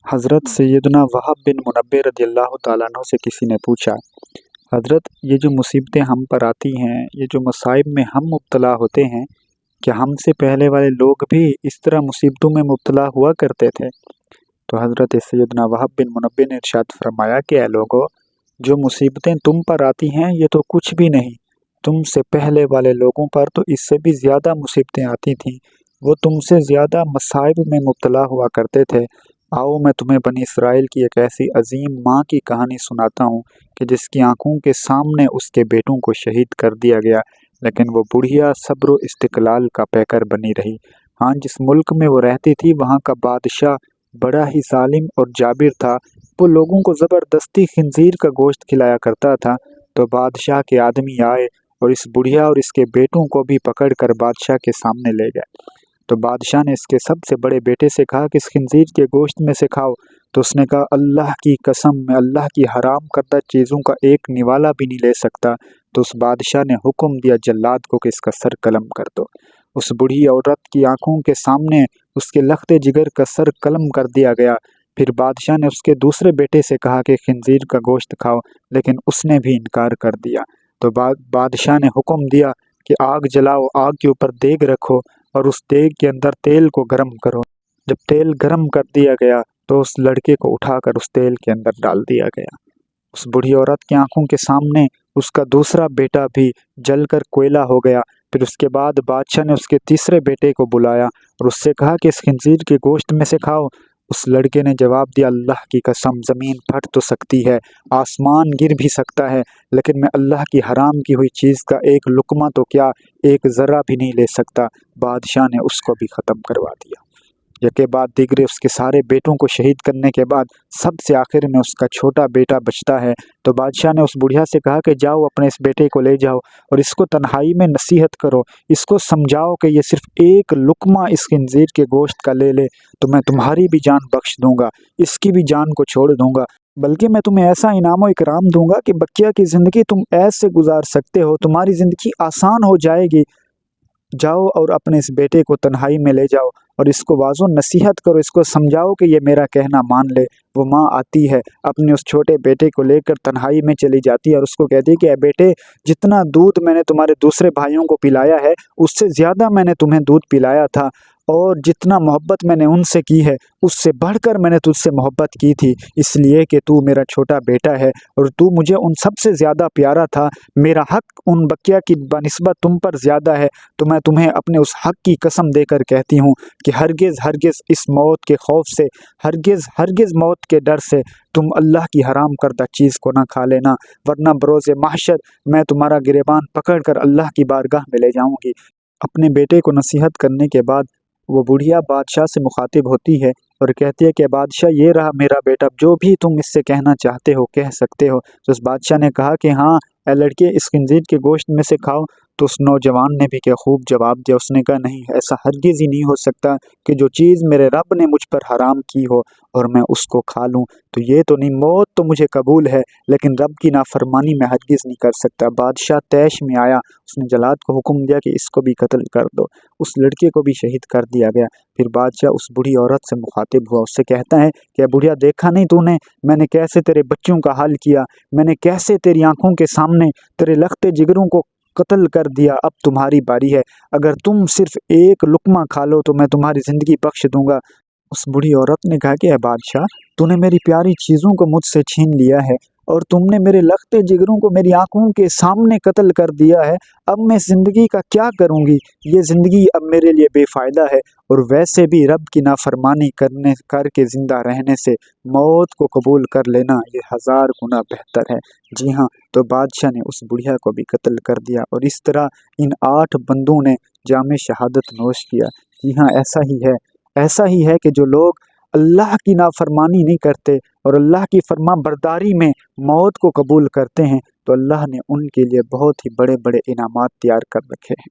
हज़रत सैयदना वहाब बिन मुनब्बे रज़ियल्लाहु ताला अन्हु से किसी ने पूछा, हज़रत ये जो मुसीबतें हम पर आती हैं, ये जो मसाइब में हम मुब्तला होते हैं, क्या हमसे पहले वाले लोग भी इस तरह मुसीबतों में मुब्तला हुआ करते थे? तो हज़रत सैयदना वहाब बिन मुनब्बे ने इरशाद फरमाया कि ऐ लोगो, जो मुसीबतें तुम पर आती हैं ये तो कुछ भी नहीं, तुमसे पहले वाले लोगों पर तो इससे भी ज़्यादा मुसीबतें आती थीं, वो तुमसे ज़्यादा मसाइब में मुब्तला हुआ करते थे। आओ मैं तुम्हें बनी इसराइल की एक ऐसी अजीम माँ की कहानी सुनाता हूँ कि जिसकी आंखों के सामने उसके बेटों को शहीद कर दिया गया, लेकिन वो बुढ़िया सब्र व इस्तिक़लाल का पैकर बनी रही। हाँ, जिस मुल्क में वो रहती थी वहाँ का बादशाह बड़ा ही ज़ालिम और जाबिर था। वो लोगों को ज़बरदस्ती खिंजीर का गोश्त खिलाया करता था। तो बादशाह के आदमी आए और इस बुढ़िया और इसके बेटों को भी पकड़ कर बादशाह के सामने ले गए। तो बादशाह ने इसके सबसे बड़े बेटे से कहा कि इस खिंजीर के गोश्त में से खाओ। तो उसने कहा, अल्लाह की कसम, मैं अल्लाह की हराम करदा चीज़ों का एक निवाला भी नहीं ले सकता। तो उस बादशाह ने हुक्म दिया जल्लाद को कि इसका सर कलम कर दो। उस बूढ़ी औरत की आंखों के सामने उसके लख्ते जिगर का सर कलम कर दिया गया। फिर बादशाह ने उसके दूसरे बेटे से कहा कि खिंजीर का गोश्त खाओ, लेकिन उसने भी इनकार कर दिया। तो बादशाह ने हुक्म दिया कि आग जलाओ, आग के ऊपर देग रखो और उस देग के अंदर तेल को गर्म करो। जब तेल गर्म कर दिया गया तो उस लड़के को उठाकर उस तेल के अंदर डाल दिया गया। उस बूढ़ी औरत की आंखों के सामने उसका दूसरा बेटा भी जलकर कोयला हो गया। फिर उसके बाद बादशाह ने उसके तीसरे बेटे को बुलाया और उससे कहा कि इस खिंजीर के गोश्त में से खाओ। उस लड़के ने जवाब दिया, अल्लाह की कसम, ज़मीन फट तो सकती है, आसमान गिर भी सकता है, लेकिन मैं अल्लाह की हराम की हुई चीज़ का एक लुक़मा तो क्या, एक ज़र्रा भी नहीं ले सकता। बादशाह ने उसको भी ख़त्म करवा दिया। यके बाद दिगरे उसके सारे बेटों को शहीद करने के बाद सबसे आखिर में उसका छोटा बेटा बचता है। तो बादशाह ने उस बुढ़िया से कहा कि जाओ अपने इस बेटे को ले जाओ और इसको तन्हाई में नसीहत करो, इसको समझाओ कि ये सिर्फ एक लुक़मा इस खिंजीर के गोश्त का ले ले तो मैं तुम्हारी भी जान बख्श दूंगा, इसकी भी जान को छोड़ दूंगा, बल्कि मैं तुम्हें ऐसा इनाम इकराम दूंगा कि बकिया की ज़िंदगी तुम ऐसे गुजार सकते हो, तुम्हारी ज़िंदगी आसान हो जाएगी। जाओ और अपने इस बेटे को तन्हाई में ले जाओ और इसको वाज़ो नसीहत करो, इसको समझाओ कि ये मेरा कहना मान ले। वो माँ आती है, अपने उस छोटे बेटे को लेकर तन्हाई में चली जाती है और उसको कहती है कि ए बेटे, जितना दूध मैंने तुम्हारे दूसरे भाइयों को पिलाया है उससे ज़्यादा मैंने तुम्हें दूध पिलाया था, और जितना मोहब्बत मैंने उनसे की है उससे बढ़कर मैंने तुझसे मोहब्बत की थी, इसलिए कि तू मेरा छोटा बेटा है और तू मुझे उन सब से ज़्यादा प्यारा था। मेरा हक़ उन बकिया की बनिस्बत तुम पर ज़्यादा है, तो मैं तुम्हें अपने उस हक़ की कसम देकर कहती हूँ कि हरगिज़ हरगिज़ इस मौत के खौफ से, हरगिज़ हरगिज़ मौत के डर से तुम अल्लाह की हराम करदा चीज़ को ना खा लेना, वरना बरोज़े महशर मैं तुम्हारा गिरेबान पकड़ कर अल्लाह की बारगाह में ले जाऊँगी। अपने बेटे को नसीहत करने के बाद वो बुढ़िया बादशाह से मुखातिब होती है और कहती है कि बादशाह, ये रहा मेरा बेटा, जो भी तुम इससे कहना चाहते हो कह सकते हो। तो उस बादशाह ने कहा कि हाँ ए लड़के, इस खिंजीर के गोश्त में से खाओ। तो उस नौजवान ने भी क्या खूब जवाब दिया, उसने कहा नहीं, ऐसा हरगिज़ ही नहीं हो सकता कि जो चीज़ मेरे रब ने मुझ पर हराम की हो और मैं उसको खा लूँ, तो ये तो नहीं, मौत तो मुझे कबूल है लेकिन रब की नाफरमानी मैं हरगिज़ नहीं कर सकता। बादशाह तैश में आया, उसने जल्लाद को हुक्म दिया कि इसको भी कत्ल कर दो। उस लड़के को भी शहीद कर दिया गया। फिर बादशाह उस बूढ़ी औरत से मुखातिब हुआ, उससे कहता है कि बुढ़िया, देखा नहीं तूने मैंने कैसे तेरे बच्चों का हाल किया, मैंने कैसे तेरी आंखों के सामने तेरे लख्ते जिगरों को कत्ल कर दिया, अब तुम्हारी बारी है, अगर तुम सिर्फ एक लुक़मा खा लो तो मैं तुम्हारी ज़िंदगी बख्श दूंगा। उस बूढ़ी औरत ने कहा कि ए बादशाह, तूने मेरी प्यारी चीज़ों को मुझसे छीन लिया है और तुमने मेरे लख्ते जिगरों को मेरी आंखों के सामने कत्ल कर दिया है, अब मैं ज़िंदगी का क्या करूँगी, ये ज़िंदगी अब मेरे लिए बेफ़ायदा है, और वैसे भी रब की नाफरमानी करके ज़िंदा रहने से मौत को कबूल कर लेना ये 1000 गुना बेहतर है। जी हाँ, तो बादशाह ने उस बुढ़िया को भी कत्ल कर दिया और इस तरह इन 8 बंदों ने जामे शहादत नोश किया। जी हाँ, ऐसा ही है कि जो लोग अल्लाह की नाफरमानी नहीं करते और अल्लाह की फर्मा बरदारी में मौत को कबूल करते हैं, तो अल्लाह ने उनके लिए बहुत ही बड़े बड़े इनामात तैयार कर रखे हैं।